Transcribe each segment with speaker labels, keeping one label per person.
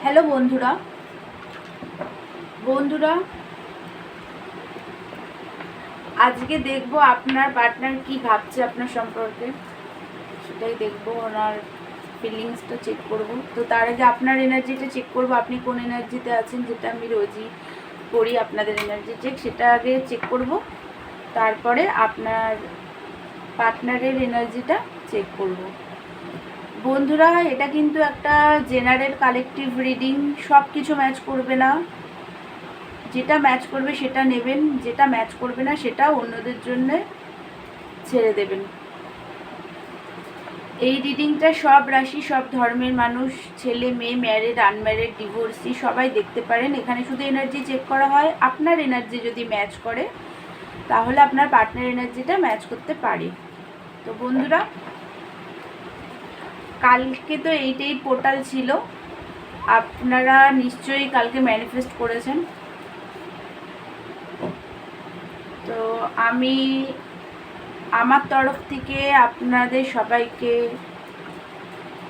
Speaker 1: Hello বন্ধুরা বন্ধুরা আজকে দেখব আপনার পার্টনার কি ভাবছে আপনার সম্পর্কে, সেটাই দেখব। ওনার ফিলিংসটা চেক করব। তো তার আগে আপনার এনার্জিটা চেক করব, আপনি কোন এনার্জিতে আছেন, যেটা আমি রোজই করি আপনাদের এনার্জি চেক, সেটা আগে চেক করব। তারপরে আপনার পার্টনারের এনার্জিটা চেক করব। বন্ধুরা, এটা কিন্তু একটা জেনারেল কালেকটিভ রিডিং, সব কিছু ম্যাচ করবে না। যেটা ম্যাচ করবে সেটা নেবেন, যেটা ম্যাচ করবে না সেটা অন্যদের জন্য ছেড়ে দেবেন। এই রিডিংটা সব রাশি, সব ধর্মের মানুষ, ছেলে মেয়ে, ম্যারিড, আনম্যারিড, ডিভোর্সি সবাই দেখতে পারেন। এখানে শুধু এনার্জি চেক করা হয়। আপনার এনার্জি যদি ম্যাচ করে তাহলে আপনার পার্টনার এনার্জিটা ম্যাচ করতে পারে। তো বন্ধুরা, কালকে তো 8/8 পোর্টাল ছিল, আপনারা নিশ্চয়ই কালকে ম্যানিফেস্ট করেছেন। তো আমি আমার তরফ থেকে আপনাদের সবাইকে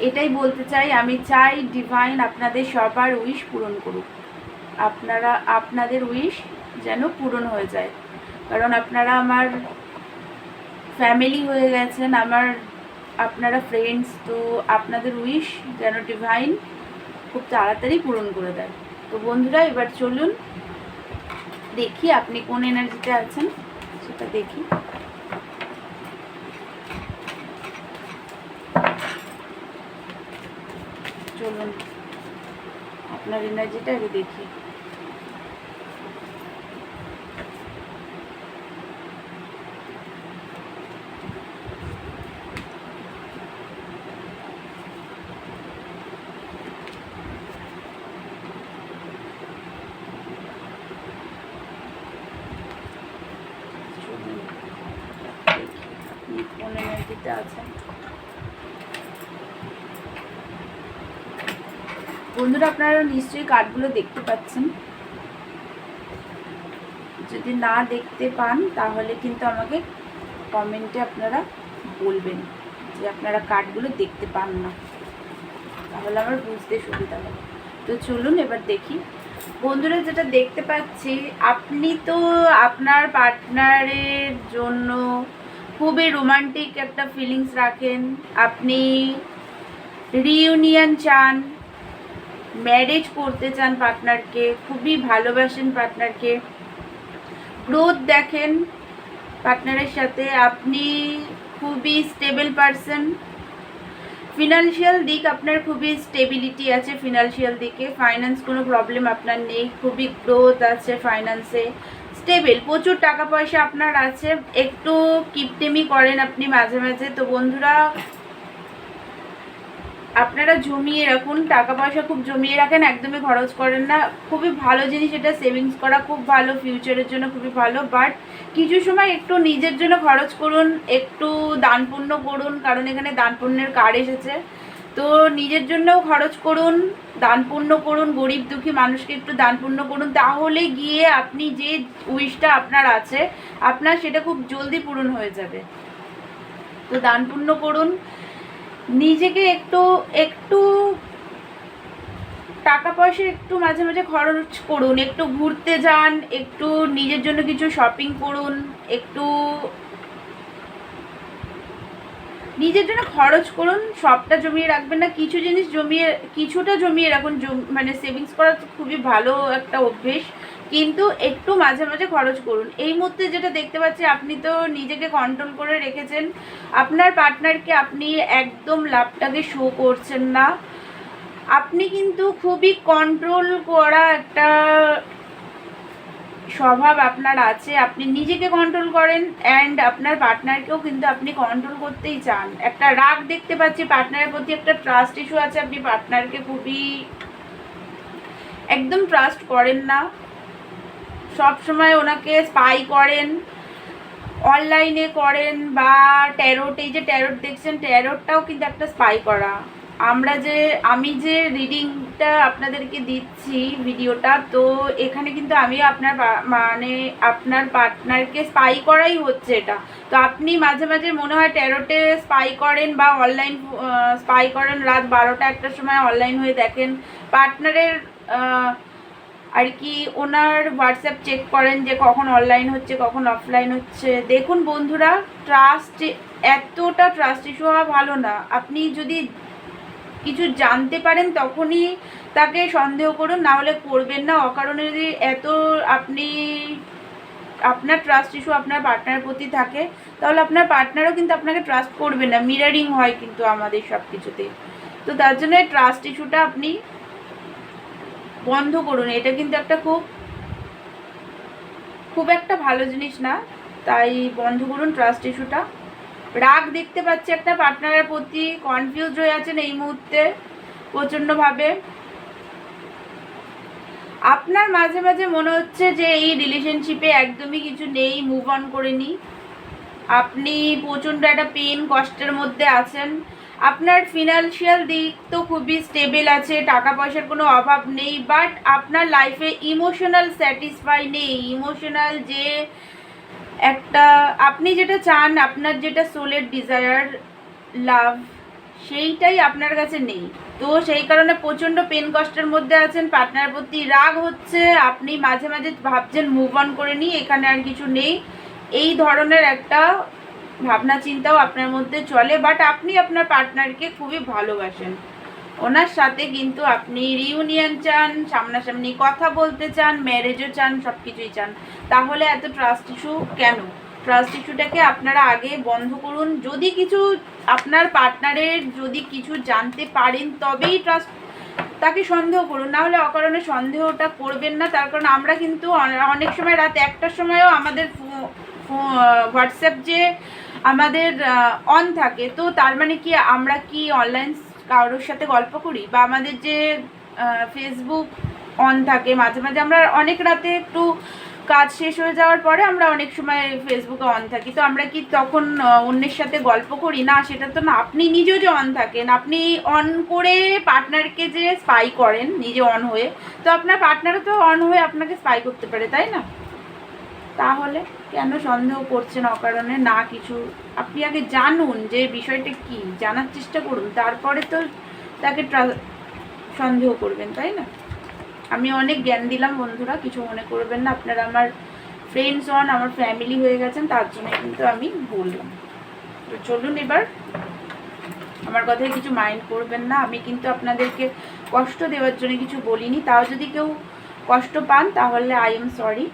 Speaker 1: এটাই বলতে চাই, আমি চাই ডিভাইন আপনাদের সবার উইশ পূরণ করুক। আপনাদের উইশ যেন পূরণ হয়ে যায়, কারণ আপনারা আমার ফ্যামিলি হয়ে গেছেন, আপনারা ফ্রেন্ডস। তো আপনাদের উইশ যেন ডিভাইন খুব তাড়াতাড়ি পূরণ করে দেয়। তো বন্ধুরা, এবার চলুন দেখি আপনি কোন এনার্জিতে আছেন, সেটা দেখি। চলুন আপনার এনার্জিটা আগে দেখি। কোন এনার্জিতে আছেন বন্ধুরা, আপনারা নিশ্চয়ই কার্ডগুলো দেখতে পাচ্ছেন। যদি না দেখতে পান তাহলে কিন্তু আমাকে কমেন্টে আপনারা বলবেন যে আপনারা কার্ডগুলো দেখতে পান না, তাহলে আমার বুঝতে সুবিধা হবে। তো চলুন এবার দেখি। বন্ধুরা, যেটা দেখতে পাচ্ছি, আপনি তো আপনার পার্টনারের জন্য খুবই রোমান্টিক একটা ফিলিংস রাখেন। আপনি রিইউনিয়ন চান, ম্যারেজ করতে চান পার্টনারকে, খুবই ভালোবাসেন পার্টনারকে, গ্রোথ দেখেন পার্টনারের সাথে। আপনি খুবই স্টেবল পারসন। ফিনান্সিয়াল দিক আপনার খুবই স্টেবিলিটি আছে, ফিনান্সিয়াল দিকে ফাইন্যান্স কোনো প্রবলেম আপনার নেই, খুবই গ্রোথ আছে ফাইন্যান্সে, স্টেবল, প্রচুর টাকা পয়সা আপনার আছে। একটু কিপটেমি করেন আপনি মাঝে মাঝে। তো বন্ধুরা, আপনারা জমিয়ে রাখুন, টাকা পয়সা খুব জমিয়ে রাখেন, একদমই খরচ করেন না। খুবই ভালো জিনিস এটা, সেভিংস করা খুব ভালো, ফিউচারের জন্য খুবই ভালো। বাট কিছু সময় একটু নিজের জন্য খরচ করুন, একটু দান পুণ্য করুন, কারণ এখানে দান পুণ্যের কার্ড এসেছে। তো নিজের জন্যও খরচ করুন, দান পুণ্য করুন, গরিব দুঃখী মানুষকে একটু দান পুণ্য করুন, তাহলে গিয়ে আপনি যে উইশটা আপনার আছে আপনার সেটা খুব জলদি পূরণ হয়ে যাবে। তো দান পুণ্য করুন, নিজেকে একটু একটু টাকা পয়সা একটু মাঝে মাঝে খরচ করুন, একটু ঘুরতে যান, একটু নিজের জন্য কিছু শপিং করুন, একটু নিজের জন্য খরচ করুন। সবটা জমিয়ে রাখবেন না, কিছু জিনিস কিছুটা জমিয়ে রাখুন। মানে সেভিংস করা তো খুবই ভালো একটা অভ্যেস, কিন্তু একটু মাঝে মাঝে খরচ করুন। এই মুহূর্তে যেটা দেখতে পাচ্ছি, আপনি তো নিজেকে কন্ট্রোল করে রেখেছেন, আপনার পার্টনারকে আপনি একদম লাভটাকে শো করছেন না। আপনি কিন্তু খুবই কন্ট্রোল করা একটা স্বভাব আপনার আছে, আপনি নিজেকে কন্ট্রোল করেন অ্যান্ড আপনার পার্টনারকেও কিন্তু আপনি কন্ট্রোল করতেই চান। একটা রাগ দেখতে পাচ্ছি পার্টনারের প্রতি, একটা ট্রাস্ট ইস্যু আছে, আপনি পার্টনারকে খুবই একদম ট্রাস্ট করেন না, সব সময় ওনাকে স্পাই করেন, অনলাইনে করেন বা ট্যারোট, এই যে ট্যারোট দেখছেন, ট্যারোটটাও কিন্তু একটা স্পাই করা। আমি যে রিডিংটা আপনাদেরকে দিচ্ছি ভিডিওটা, তো এখানে কিন্তু আমি মানে আপনার পার্টনারকে স্পাই করাই হচ্ছে এটা। তো আপনি মাঝে মাঝে মনে হয় ট্যারোটে স্পাই করেন বা অনলাইন স্পাই করেন, রাত 12টা 1টার সময় অনলাইন হয়ে দেখেন পার্টনারের আর কি ওনার হোয়াটসঅ্যাপ চেক করেন যে কখন অনলাইন হচ্ছে কখন অফলাইন হচ্ছে। দেখুন বন্ধুরা, এতটা ট্রাস্ট ইস্যু হওয়া ভালো না। আপনি যদি কিছু জানতে পারেন তখনই তাকে সন্দেহ করুন, না হলে করবেন না। অকারণে যদি আপনার ট্রাস্ট ইস্যু আপনার পার্টনারের প্রতি থাকে, তাহলে আপনার পার্টনারও কিন্তু আপনাকে ট্রাস্ট করবে না। মিরারিং হয় কিন্তু আমাদের সব কিছুতে। তো তার জন্য ট্রাস্ট ইস্যুটা আপনি বন্ধ করুন। এটা কিন্তু একটা খুব একটা ভালো জিনিস না, তাই বন্ধ করুন ট্রাস্ট ইস্যুটা। রাগ দেখতে পাচ্ছি একটা পার্টনারের প্রতি, কনফিউজ হয়ে আছেন এই মুহূর্তে প্রচণ্ডভাবে। আপনার মাঝে মাঝে মনে হচ্ছে যে এই রিলেশনশিপে একদমই কিছু নেই, মুভ অন করে নিই। আপনি প্রচণ্ড একটা পেন কষ্টের মধ্যে আছেন। আপনার ফিনান্সিয়াল দিক তো খুবই স্টেবল আছে, টাকা পয়সার কোনো অভাব নেই, বাট আপনার লাইফে ইমোশনাল স্যাটিসফাই নেই। ইমোশনাল যে একটা আপনি যেটা চান, আপনার যেটা সোলের ডিজায়ার লাভ, সেইটাই আপনার কাছে নেই। তো সেই কারণে প্রচণ্ড পেন কষ্টের মধ্যে আছেন, পার্টনার প্রতি রাগ হচ্ছে, আপনি মাঝে মাঝে ভাবছেন মুভ অন করে নিই, এখানে আর কিছু নেই, এই ধরনের একটা ভাবনা চিন্তাও আপনার মধ্যে চলে। বাট আপনি আপনার পার্টনারকে খুবই ভালোবাসেন, ওনার সাথে কিন্তু আপনি রিউনিয়ন চান, সামনাসামনি কথা বলতে চান, ম্যারেজও চান, সব কিছুই চান। তাহলে এত ট্রাস্ট ইস্যু কেন? ট্রাস্ট ইস্যুটাকে আপনারা আগে বন্ধ করুন। যদি কিছু আপনার পার্টনারের যদি কিছু জানতে পারেন তবেই তাকে সন্দেহ করুন, না হলে অকারণে সন্দেহটা করবেন না। তার কারণ আমরা কিন্তু অনেক সময় রাত 1টার সময়ও আমাদের হোয়াটসঅ্যাপ যে আমাদের অন থাকে, তো তার মানে কি আমরা কি অনলাইন কারোর সাথে গল্প করি? বা আমাদের যে ফেসবুক অন থাকে, মাঝে মাঝে আমরা অনেক রাতে একটু কাজ শেষ হয়ে যাওয়ার পরে আমরা অনেক সময় ফেসবুকে অন থাকি, তো আমরা কি তখন অন্যের সাথে গল্প করি? না, সেটা তো না। আপনি নিজেও যে অন থাকেন, আপনি অন করে পার্টনারকে যে স্পাই করেন নিজে অন হয়ে, তো আপনার পার্টনারও তো অন হয়ে আপনাকে স্পাই করতে পারে, তাই না? তাহলে কেন সন্দেহ করছেন অকারণে? না কিছু আপনি আগে জানুন যে বিষয়টা কি, জানার চেষ্টা করুন, তারপরে তো তাকে সন্দেহ করবেন, তাই না? আমি অনেক জ্ঞান দিলাম বন্ধুরা, কিছু মনে করবেন না। আপনারা আমার ফ্রেন্ডস আমার ফ্যামিলি হয়ে গেছেন, তার জন্য কিন্তু আমি বললাম। তো চলুন এবার, আমার কথায় কিছু মাইন্ড করবেন না। আমি কিন্তু আপনাদেরকে কষ্ট দেওয়ার জন্য কিছু বলিনি, তাও যদি কেউ কষ্ট পান তাহলে আই এম সরি,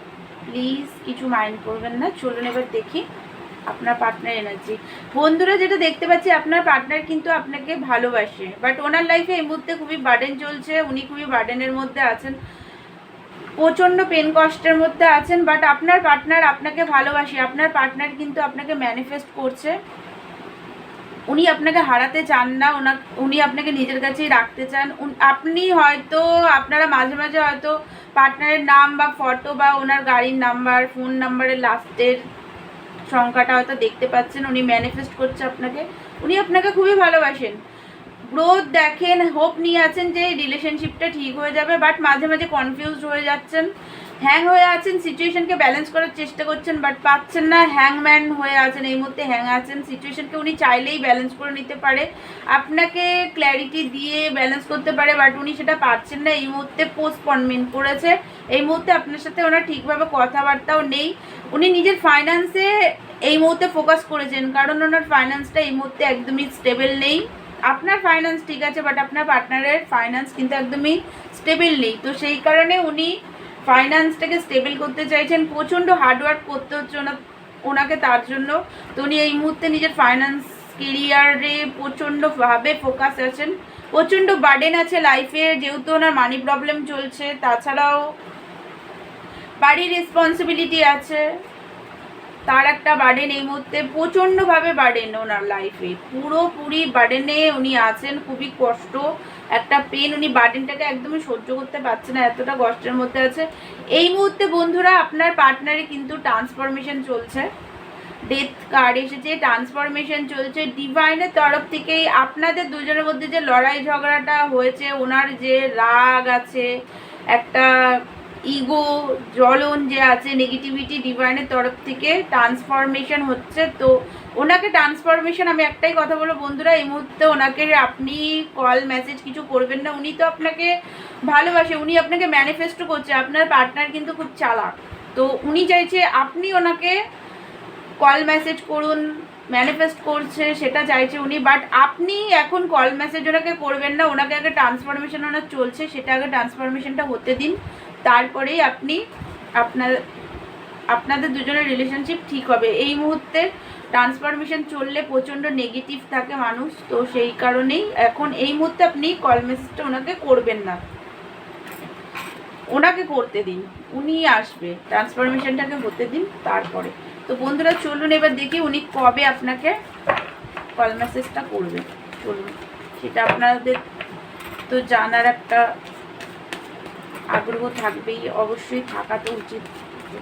Speaker 1: প্লিজ কিছু মাইন্ড করবেন না। চলুন এবার দেখি আপনার পার্টনার এনার্জি। বন্ধুরা, যেটা দেখতে পাচ্ছি আপনার পার্টনার কিন্তু আপনাকে ভালোবাসে, বাট ওনার লাইফে এই মুহূর্তে খুবই বার্ডেন চলছে, উনি খুবই বার্ডেনের মধ্যে আছেন, প্রচণ্ড পেন কষ্টের মধ্যে আছেন। বাট আপনার পার্টনার আপনাকে ভালোবাসে, আপনার পার্টনার কিন্তু আপনাকে ম্যানিফেস্ট করছে। উনি আপনাকে হারাতে চান না, উনি আপনাকে নিজের কাছেই রাখতে চান। আপনি হয়তো আপনারা মাঝে মাঝে হয়তো পার্টনারের নাম বা ফটো বা ওনার গাড়ির নাম্বার, ফোন নাম্বারের লাস্টের সংখ্যাটা হয়তো দেখতে পাচ্ছেন। উনি ম্যানিফেস্ট করছে আপনাকে, উনি আপনাকে খুবই ভালোবাসেন, গ্রোথ দেখেন, হোপ নিয়ে আছেন যে রিলেশনশিপটা ঠিক হয়ে যাবে। বাট মাঝে মাঝে কনফিউজড হয়ে যাচ্ছেন, হ্যাং হয়ে আছেন, সিচুয়েশনকে ব্যালেন্স করার চেষ্টা করছেন বাট পাচ্ছেন না, হ্যাংম্যান হয়ে আছেন, এই মুহূর্তে হ্যাং আছেন। সিচুয়েশনকে উনি চাইলেই ব্যালেন্স করে নিতে পারে, আপনাকে ক্ল্যারিটি দিয়ে ব্যালেন্স করতে পারে, বাট উনি সেটা পারছেন না। এই মুহূর্তে পোস্টপনমেন্ট করেছে, এই মুহূর্তে আপনার সাথে ওনার ঠিকভাবে কথাবার্তাও নেই। উনি নিজের ফাইন্যান্সে এই মুহূর্তে ফোকাস করেছেন, কারণ ওনার ফাইন্যান্সটা এই মুহূর্তে একদমই স্টেবল নেই। আপনার ফাইন্যান্স ঠিক আছে, বাট আপনার পার্টনারের ফাইন্যান্স কিন্তু একদমই স্টেবল নেই। তো সেই কারণে উনি ফাইন্যান্সটাকে স্টেবল করতে চাইছেন, প্রচণ্ড হার্ডওয়ার্ক করতে হচ্ছে ওনাকে তার জন্য। তো উনি এই মুহূর্তে নিজের ফাইন্যান্স কেরিয়ারে প্রচণ্ডভাবে ফোকাস আছেন, প্রচণ্ড বার্ডেন আছে লাইফে, যেহেতু ওনার মানি প্রবলেম চলছে, তাছাড়াও বাড়ির রেসপন্সিবিলিটি আছে, তার একটা বার্ডেন এই মুহূর্তে, প্রচণ্ডভাবে বার্ডেন ওনার লাইফে, পুরোপুরি বার্ডেনে উনি আছেন, খুবই কষ্ট, একটা পেন, উনি বার্ডেনটাকে একদমই সহ্য করতে পারছে না, এতটা কষ্টের মধ্যে আছে এই মুহূর্তে। বন্ধুরা, আপনার পার্টনারে কিন্তু ট্রান্সফরমেশন চলছে, ডেথ কার্ড এসেছে, ট্রান্সফরমেশন চলছে। ডিভাইনের তরফ থেকেই আপনাদের দুজনের মধ্যে যে লড়াই ঝগড়াটা হয়েছে, ওনার যে রাগ আছে, একটা ইগো জ্বলন যে আছে, নেগেটিভিটি, ডিভাইনের তরফ থেকে ট্রান্সফরমেশন হচ্ছে। তো ওনাকে ট্রান্সফরমেশন, আমি একটাই কথা বলবো বন্ধুরা, এই মুহূর্তে ওনাকে আপনি কল মেসেজ কিছু করবেন না। উনি তো আপনাকে ভালোবাসে, উনি আপনাকে ম্যানিফেস্টো করছে। আপনার পার্টনার কিন্তু খুব চালাক, তো উনি চাইছে আপনি ওনাকে কল মেসেজ করুন, ম্যানিফেস্ট করছে সেটা চাইছে উনি। বাট আপনি এখন কল মেসেজ ওনাকে করবেন না, ওনাকে আগে ট্রান্সফরমেশন ওনার চলছে, সেটা আগে ট্রান্সফরমেশনটা হতে দিন, তারপরেই আপনি আপনাদের দুজনের রিলেশনশিপ ঠিক হবে। এই মুহূর্তে ট্রান্সফরমেশন চললে প্রচণ্ড নেগেটিভ থাকে মানুষ, তো সেই কারণেই এখন এই মুহূর্তে আপনি কল মেসেজটা ওনাকে করবেন না, ওনাকে করতে দিন, উনি আসবে, ট্রান্সফরমেশনটাকে হতে দিন তারপরে। তো বন্ধুরা চলুন এবার দেখি উনি কবে আপনাকে কল মেসেজটা করবে। চলুন, সেটা আপনাদের তো জানার একটা আগ্রহ থাকবেই, অবশ্যই থাকা তো উচিত।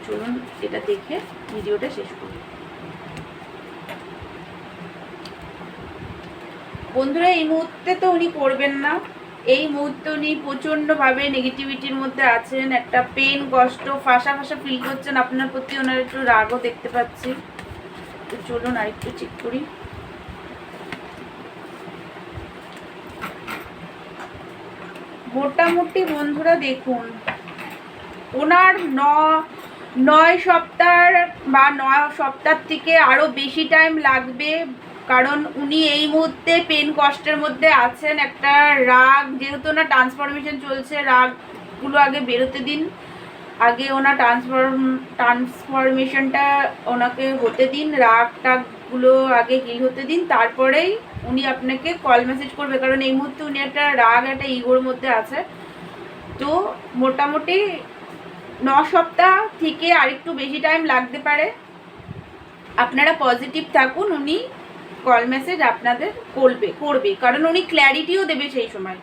Speaker 1: চলুন এটা দেখে ভিডিওটা শেষ করি। বন্ধুরা এই মুহূর্তে তো উনি করবেন না, এই মুহূর্তে উনি প্রচণ্ডভাবে নেগেটিভিটির মধ্যে আছেন, একটা পেন, কষ্ট, ফাঁসা ফাঁসা ফিল করছেন। আপনার প্রতি ওনার একটু রাগও দেখতে পাচ্ছি। তো চলুন আরেকটু চেক করি। মোটামুটি বন্ধুরা দেখুন, ওনার 9 সপ্তাহ বা 9 সপ্তাহ থেকে আরও বেশি টাইম লাগবে, কারণ উনি এই মুহূর্তে পেন কষ্টের মধ্যে আছেন। একটা রাগ, যেহেতু ওনার ট্রান্সফরমেশন চলছে, রাগগুলো আগে বেরোতে দিন, আগে ওনার ট্রান্সফরমেশনটা ওনাকে হতে দিন, রাগ টাগগুলো আগে হিল হতে দিন, তারপরেই উনি আপনাকে কল মেসেজ করবে। কারণ এই মুহূর্তে উনি একটা রাগ, একটা ইগোর মধ্যে আছে। তো মোটামুটি 9 সপ্তাহ থেকে আরেকটু বেশি টাইম লাগতে পারে। আপনারা পজিটিভ থাকুন, উনি কল মেসেজ আপনাদের করবে, কারণ উনি ক্ল্যারিটিও দেবে সেই সময়।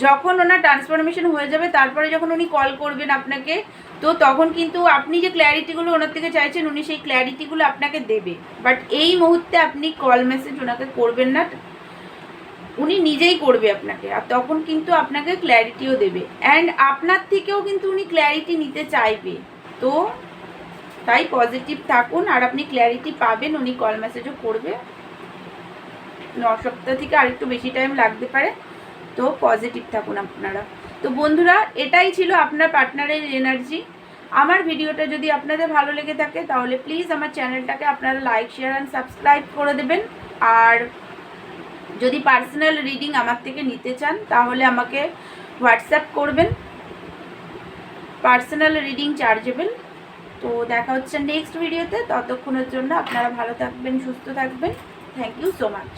Speaker 1: যখন ওনার ট্রান্সফরমেশন হয়ে যাবে, তারপরে যখন উনি কল করবেন আপনাকে, তো তখন কিন্তু আপনি যে ক্ল্যারিটিগুলো ওনার থেকে চাইছেন, উনি সেই ক্ল্যারিটিগুলো আপনাকে দেবে। বাট এই মুহূর্তে আপনি কল মেসেজ ওনাকে করবেন না, উনি নিজেই করবে আপনাকে, আর তখন কিন্তু আপনাকে ক্ল্যারিটিও দেবে। অ্যান্ড আপনার থেকেও কিন্তু উনি ক্ল্যারিটি নিতে চাইবে। তো তাই পজিটিভ থাকুন, আর আপনি ক্ল্যারিটি পাবেন, উনি কল মেসেজও করবে। 9 সপ্তাহ থেকে আরেকটু বেশি টাইম লাগতে পারে, তো পজিটিভ থাকুন আপনারা। তো বন্ধুরা এটাই ছিল আপনার পার্টনারের এনার্জি। আমার ভিডিওটা যদি আপনাদের ভালো লেগে থাকে, তাহলে প্লিজ আমার চ্যানেলটাকে আপনারা লাইক, শেয়ার অ্যান্ড সাবস্ক্রাইব করে দেবেন। আর যদি পার্সোনাল রিডিং আমার থেকে নিতে চান, তাহলে আমাকে হোয়াটসঅ্যাপ করবেন। Personal reading chargeable. তো দেখা হচ্ছে নেক্সট ভিডিওতে, ততক্ষণের জন্য আপনারা ভালো থাকবেন, সুস্থ থাকবেন। Thank you so much.